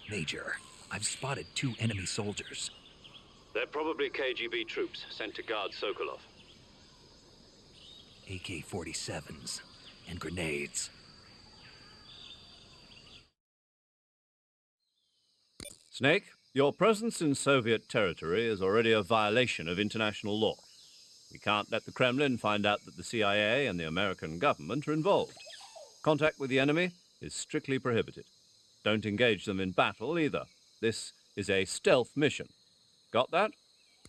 Major, I've spotted 2 enemy soldiers. They're probably KGB troops sent to guard Sokolov. AK-47s and grenades. Snake, your presence in Soviet territory is already a violation of international law. We can't let the Kremlin find out that the CIA and the American government are involved. Contact with the enemy is strictly prohibited. Don't engage them in battle either. This is a stealth mission. Got that?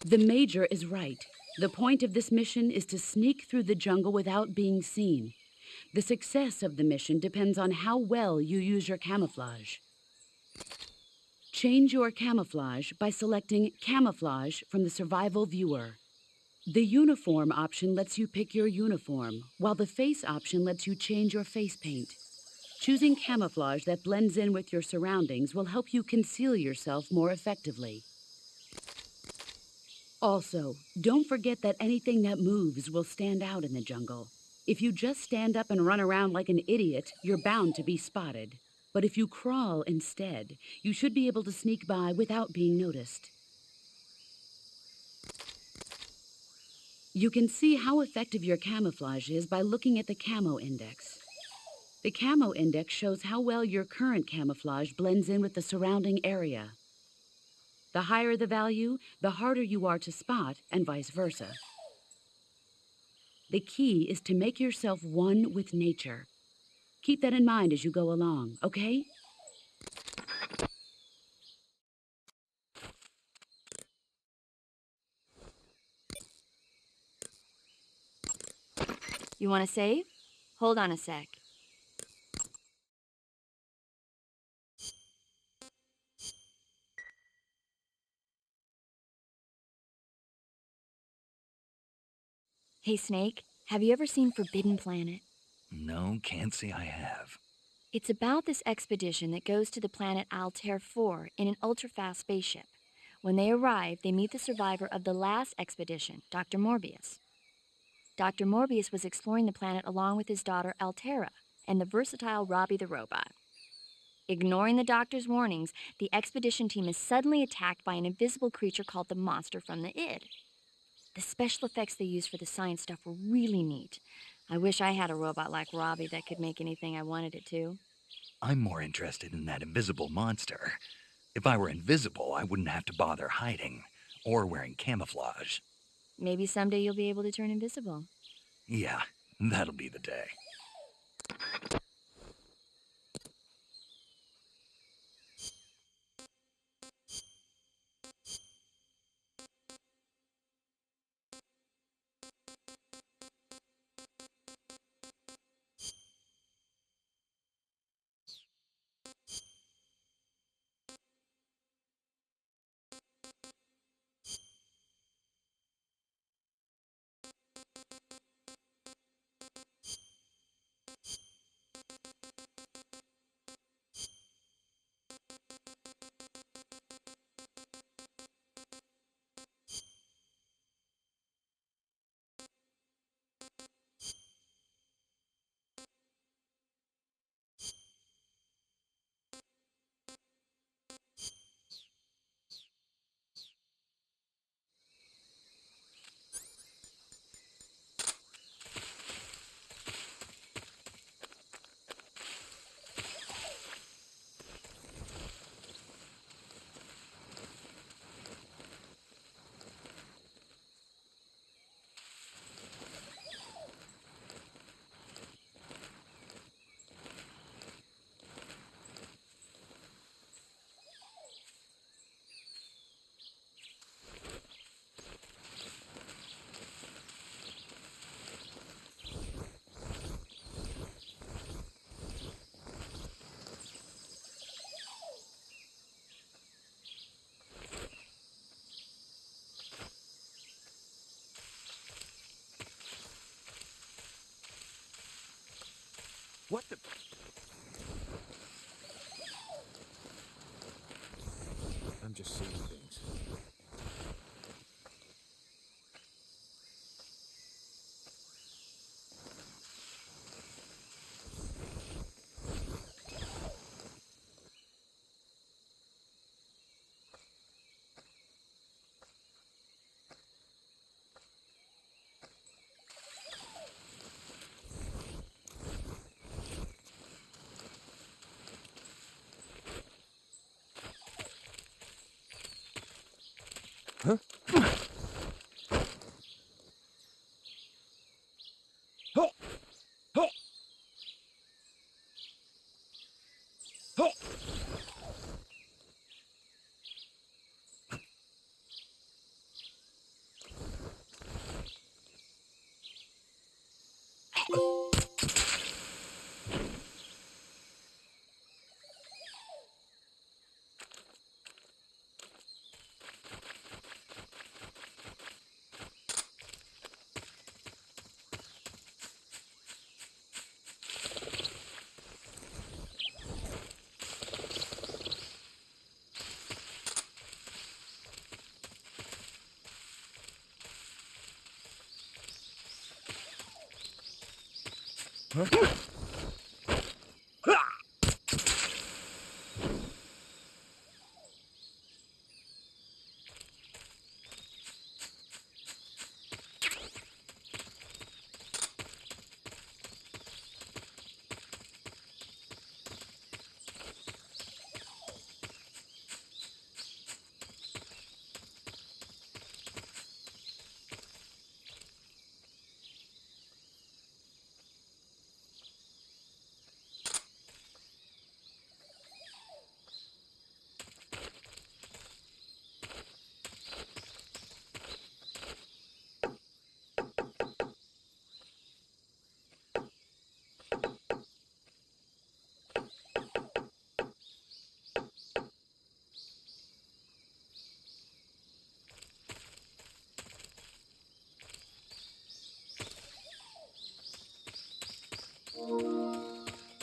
The Major is right. The point of this mission is to sneak through the jungle without being seen. The success of the mission depends on how well you use your camouflage. Change your camouflage by selecting Camouflage from the Survival Viewer. The Uniform option lets you pick your uniform, while the Face option lets you change your face paint. Choosing camouflage that blends in with your surroundings will help you conceal yourself more effectively. Also, don't forget that anything that moves will stand out in the jungle. If you just stand up and run around like an idiot, you're bound to be spotted. But if you crawl instead, you should be able to sneak by without being noticed. You can see how effective your camouflage is by looking at the Camo Index. The Camo Index shows how well your current camouflage blends in with the surrounding area. The higher the value, the harder you are to spot, and vice versa. The key is to make yourself one with nature. Keep that in mind as you go along, okay? You want to save? Hold on a sec. Hey, Snake, have you ever seen Forbidden Planet? No, can't say I have. It's about this expedition that goes to the planet Altair 4 in an ultra-fast spaceship. When they arrive, they meet the survivor of the last expedition, Dr. Morbius. Dr. Morbius was exploring the planet along with his daughter Altera and the versatile Robbie the robot. Ignoring the doctor's warnings, the expedition team is suddenly attacked by an invisible creature called the Monster from the Id. The special effects they used for the science stuff were really neat. I wish I had a robot like Robbie that could make anything I wanted it to. I'm more interested in that invisible monster. If I were invisible, I wouldn't have to bother hiding or wearing camouflage. Maybe someday you'll be able to turn invisible. Yeah, that'll be the day. What the... I'm just seeing things. Huh? Oh! Oh! Oh! Huh?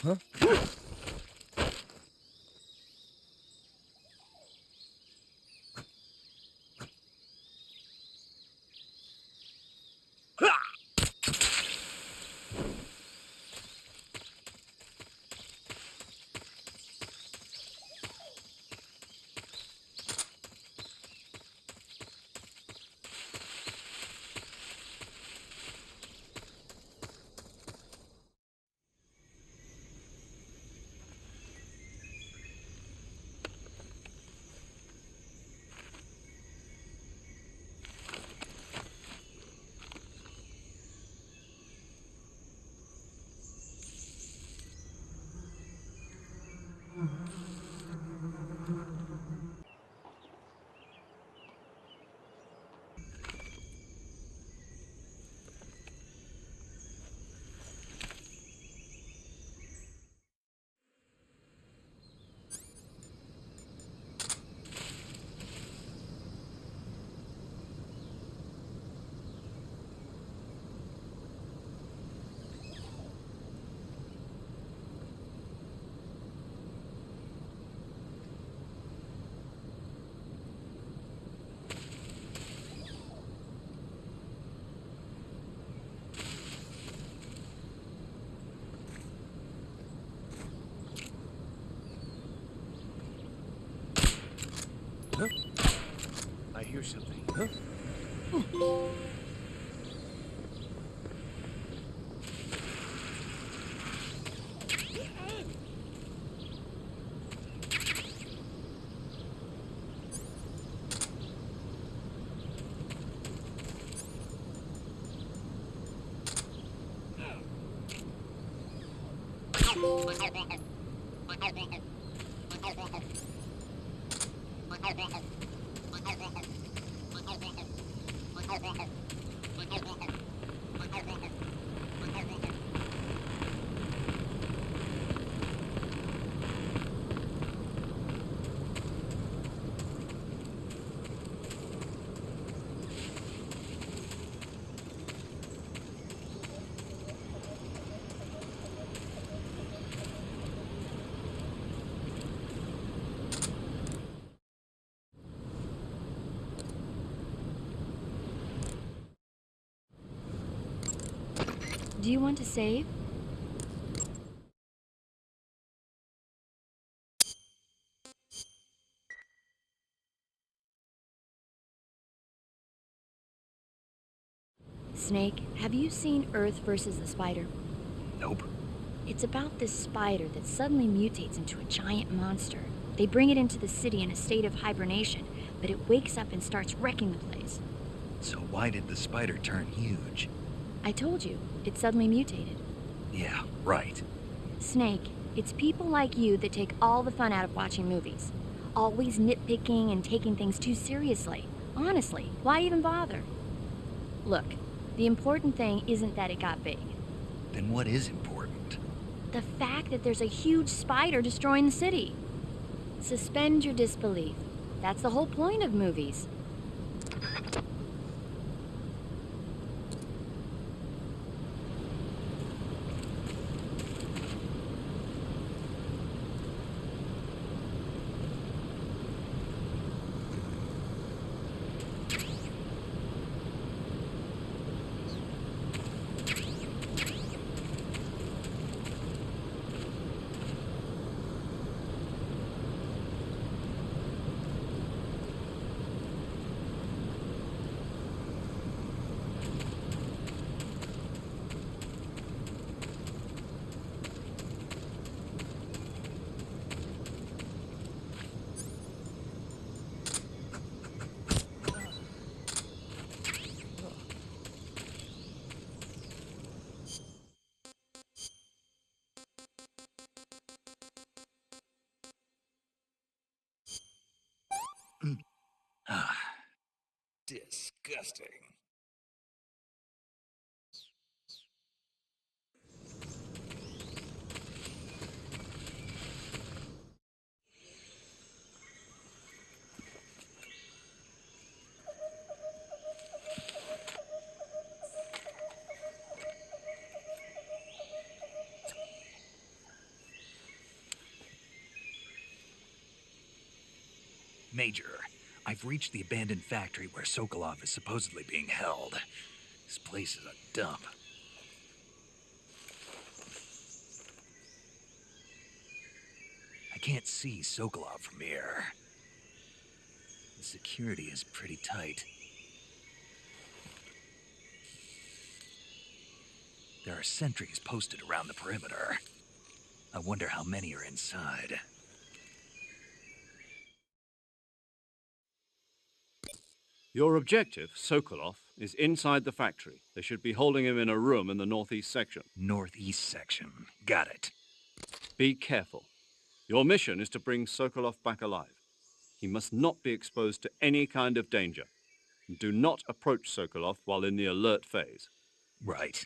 I hear something. Do you want to save? Snake, have you seen Earth versus the Spider? Nope. It's about this spider that suddenly mutates into a giant monster. They bring it into the city in a state of hibernation, but it wakes up and starts wrecking the place. So why did the spider turn huge? I told you, it suddenly mutated. Yeah, right. Snake, it's people like you that take all the fun out of watching movies. Always nitpicking and taking things too seriously. Honestly, why even bother? Look, the important thing isn't that it got big. Then what is important? The fact that there's a huge spider destroying the city. Suspend your disbelief. That's the whole point of movies. Ah, disgusting. Major, I've reached the abandoned factory where Sokolov is supposedly being held. This place is a dump. I can't see Sokolov from here. The security is pretty tight. There are sentries posted around the perimeter. I wonder how many are inside. Your objective, Sokolov, is inside the factory. They should be holding him in a room in the northeast section. Northeast section. Got it. Be careful. Your mission is to bring Sokolov back alive. He must not be exposed to any kind of danger. Do not approach Sokolov while in the alert phase. Right.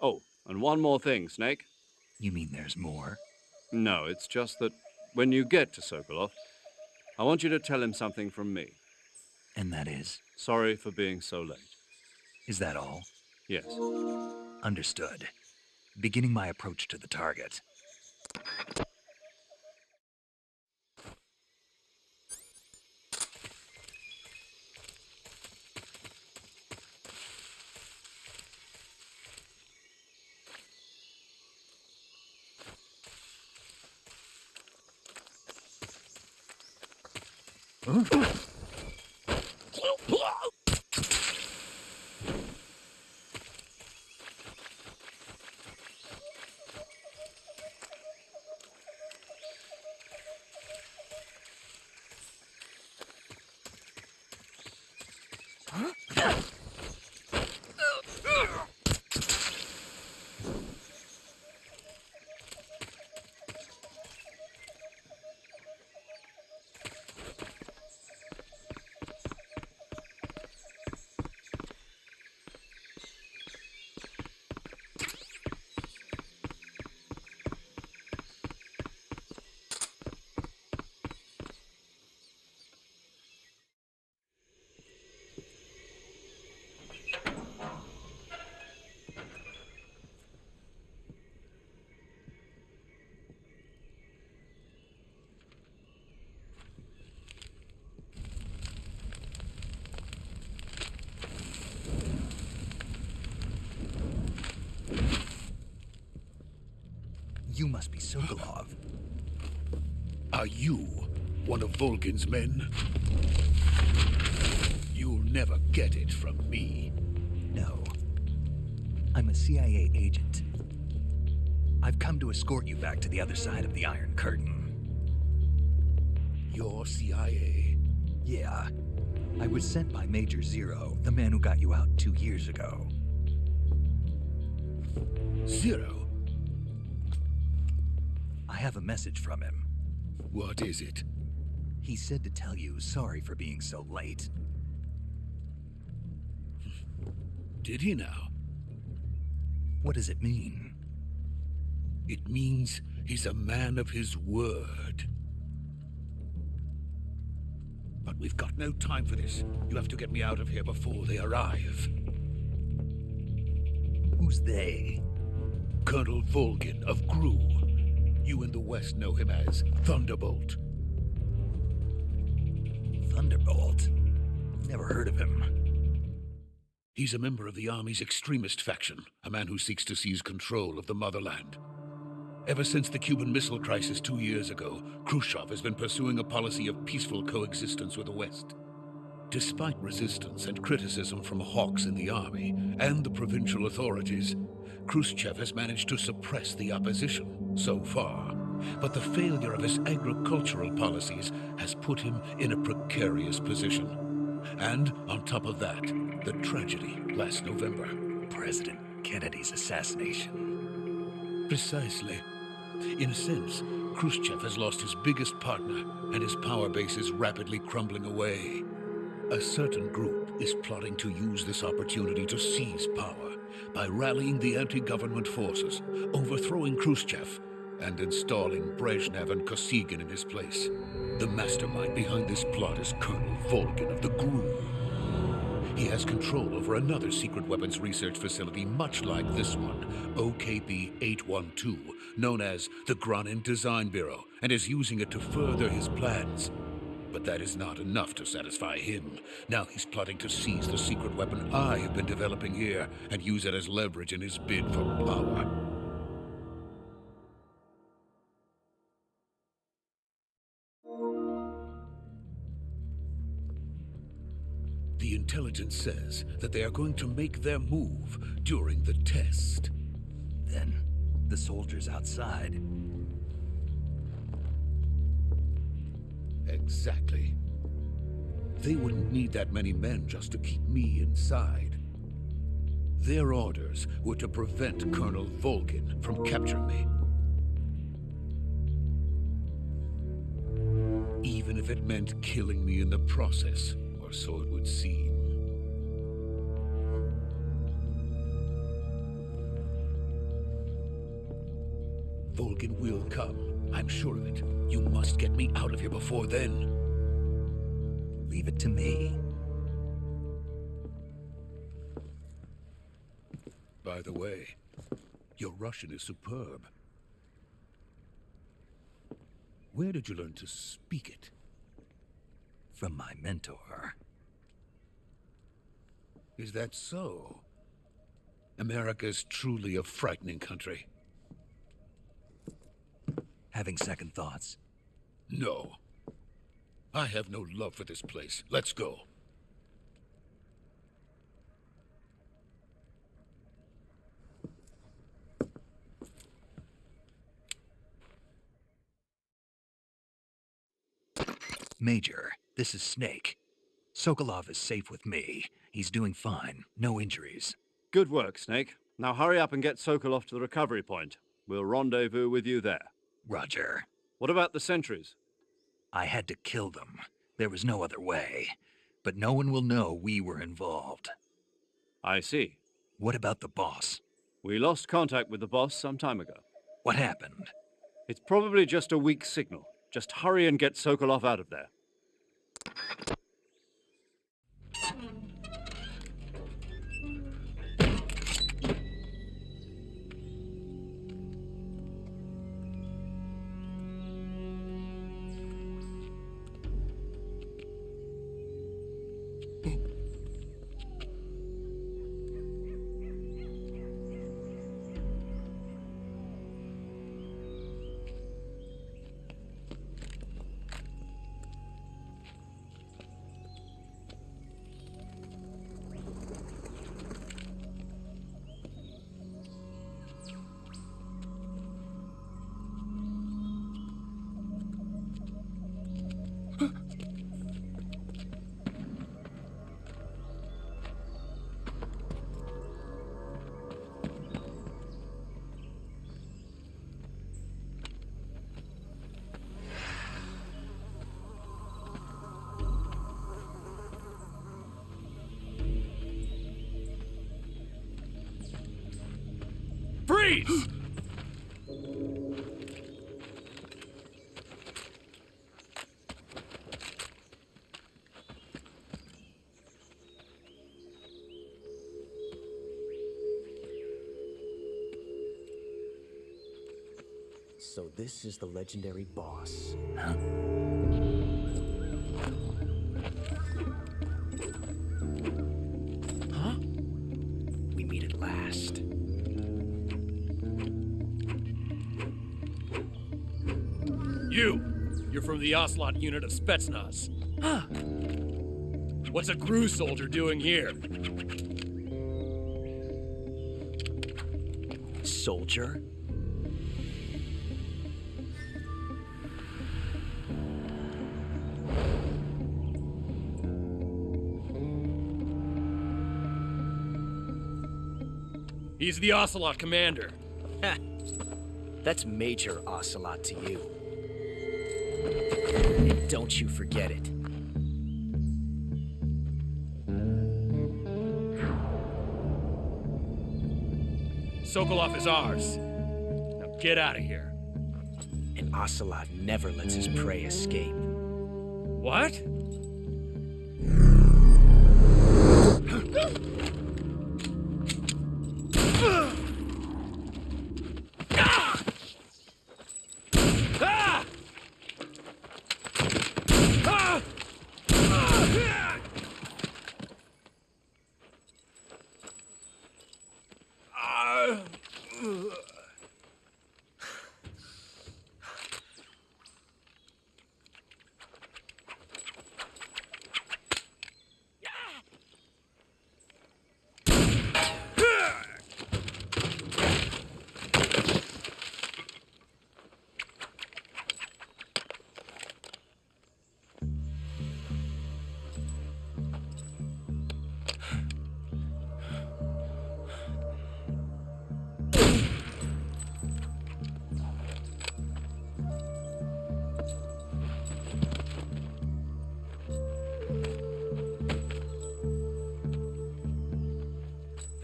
Oh, and one more thing, Snake. You mean there's more? No, it's just that when you get to Sokolov, I want you to tell him something from me. And that is? Sorry for being so late. Is that all? Yes. Understood. Beginning my approach to the target. You must be Sokolov. Are you one of Volgin's men? You'll never get it from me. No. I'm a CIA agent. I've come to escort you back to the other side of the Iron Curtain. You're CIA? Yeah. I was sent by Major Zero, the man who got you out 2 years ago. Zero? I have a message from him. What is it? He said to tell you sorry for being so late. Did he now? What does it mean? It means he's a man of his word. But we've got no time for this. You have to get me out of here before they arrive. Who's they? Colonel Volgin of GRU. You in the West know him as Thunderbolt. Thunderbolt? Never heard of him. He's a member of the Army's extremist faction, a man who seeks to seize control of the motherland. Ever since the Cuban Missile Crisis 2 years ago, Khrushchev has been pursuing a policy of peaceful coexistence with the West. Despite resistance and criticism from hawks in the army and the provincial authorities, Khrushchev has managed to suppress the opposition so far. But the failure of his agricultural policies has put him in a precarious position. And on top of that, the tragedy last November. President Kennedy's assassination. Precisely. In a sense, Khrushchev has lost his biggest partner, and his power base is rapidly crumbling away. A certain group is plotting to use this opportunity to seize power by rallying the anti-government forces, overthrowing Khrushchev, and installing Brezhnev and Kosygin in his place. The mastermind behind this plot is Colonel Volgin of the GRU. He has control over another secret weapons research facility much like this one, OKB-812, known as the Granin Design Bureau, and is using it to further his plans. But that is not enough to satisfy him. Now he's plotting to seize the secret weapon I have been developing here and use it as leverage in his bid for power. The intelligence says that they are going to make their move during the test. Then, the soldiers outside. Exactly. They wouldn't need that many men just to keep me inside. Their orders were to prevent Colonel Volgin from capturing me. Even if it meant killing me in the process, or so it would seem. Volgin will come. I'm sure of it. You must get me out of here before then. Leave it to me. By the way, your Russian is superb. Where did you learn to speak it? From my mentor. Is that so? America is truly a frightening country. Having second thoughts? No. I have no love for this place. Let's go. Major, this is Snake. Sokolov is safe with me. He's doing fine. No injuries. Good work, Snake. Now hurry up and get Sokolov to the recovery point. We'll rendezvous with you there. Roger. What about the sentries? I had to kill them. There was no other way. But no one will know we were involved. I see. What about the boss? We lost contact with the boss some time ago. What happened? It's probably just a weak signal. Just hurry and get Sokolov out of there. Freeze! So this is the legendary boss. Huh? Huh? We meet at last. You're from the Ocelot unit of Spetsnaz. Huh. What's a GRU soldier doing here? Soldier? He's the Ocelot commander. Ha! That's Major Ocelot to you. And don't you forget it. Sokolov is ours. Now get out of here. And Ocelot never lets his prey escape. What? Ah!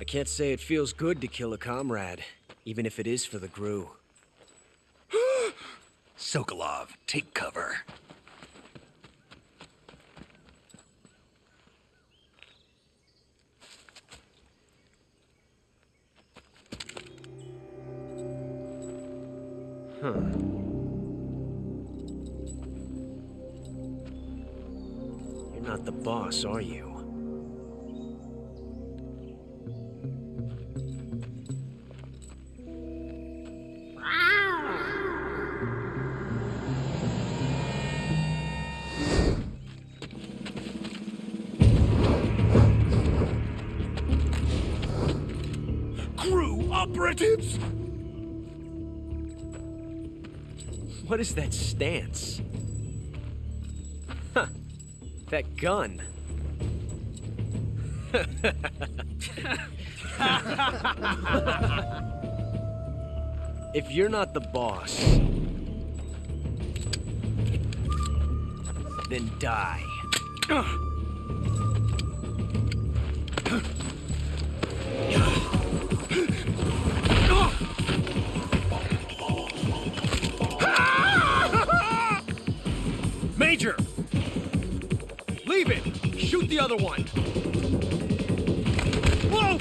I can't say it feels good to kill a comrade, even if it is for the Gru. Sokolov, take cover. You're not the boss, are you? Crew operatives! What is that stance? Huh. That gun. If you're not the boss, then die. Major! Leave it! Shoot the other one! Whoa!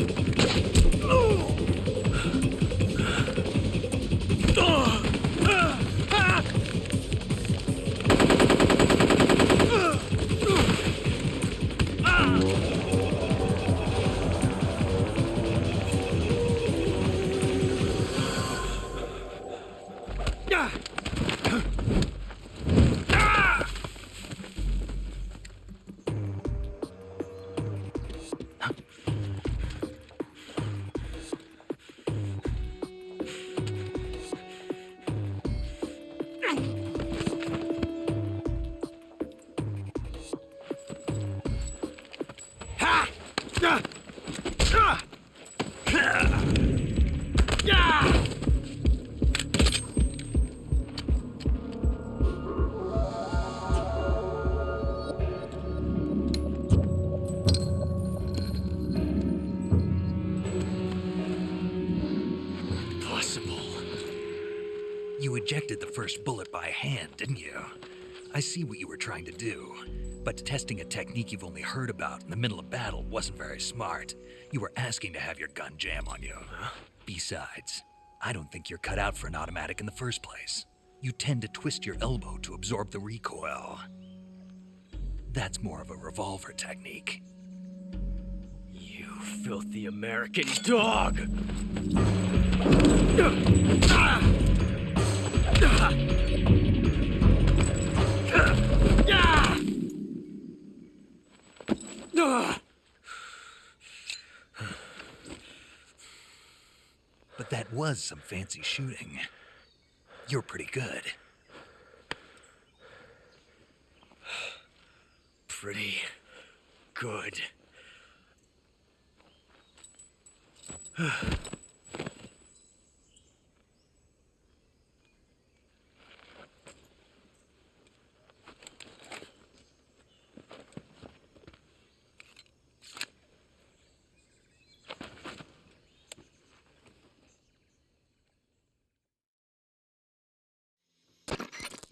You ejected the first bullet by hand, didn't you? I see what you were trying to do, but testing a technique you've only heard about in the middle of battle wasn't very smart. You were asking to have your gun jam on you. Besides, I don't think you're cut out for an automatic in the first place. You tend to twist your elbow to absorb the recoil. That's more of a revolver technique. You filthy American dog! But that was some fancy shooting. You're pretty good. Pretty good.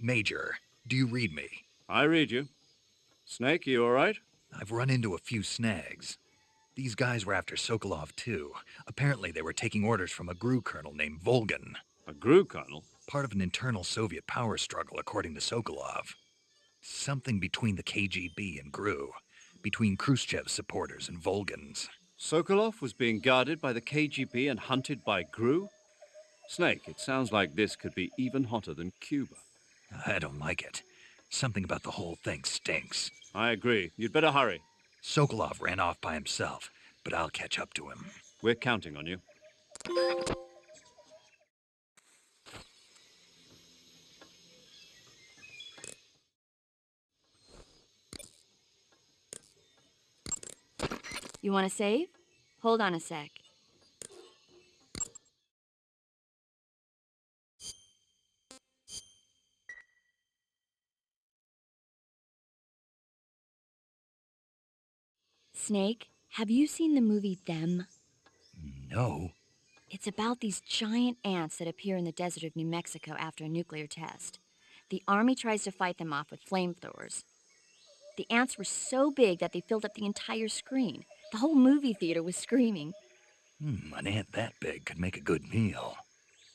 Major, do you read me? I read you. Snake, you all right? I've run into a few snags. These guys were after Sokolov, too. Apparently, they were taking orders from a GRU colonel named Volgin. A GRU colonel? Part of an internal Soviet power struggle, according to Sokolov. Something between the KGB and GRU. Between Khrushchev's supporters and Volgin's. Sokolov was being guarded by the KGB and hunted by GRU? Snake, it sounds like this could be even hotter than Cuba. I don't like it. Something about the whole thing stinks. I agree. You'd better hurry. Sokolov ran off by himself, but I'll catch up to him. We're counting on you. You want to save? Hold on a sec. Snake, have you seen the movie Them? No. It's about these giant ants that appear in the desert of New Mexico after a nuclear test. The Army tries to fight them off with flamethrowers. The ants were so big that they filled up the entire screen. The whole movie theater was screaming. An ant that big could make a good meal.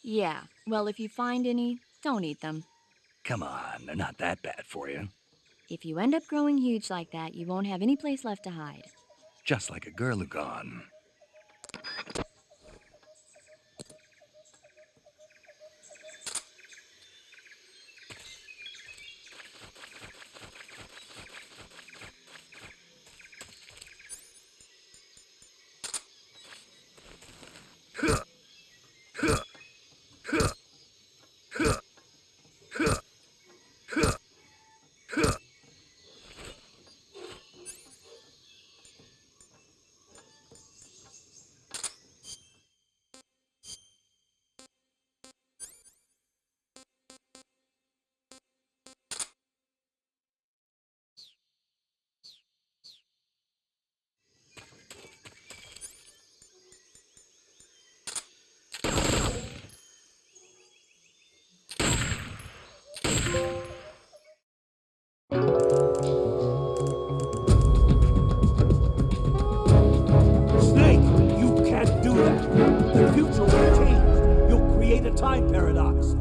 Yeah, well, if you find any, don't eat them. Come on, they're not that bad for you. If you end up growing huge like that, you won't have any place left to hide. Just like a Gurlugon. Snake, you can't do that. The future will change. You'll create a time paradox.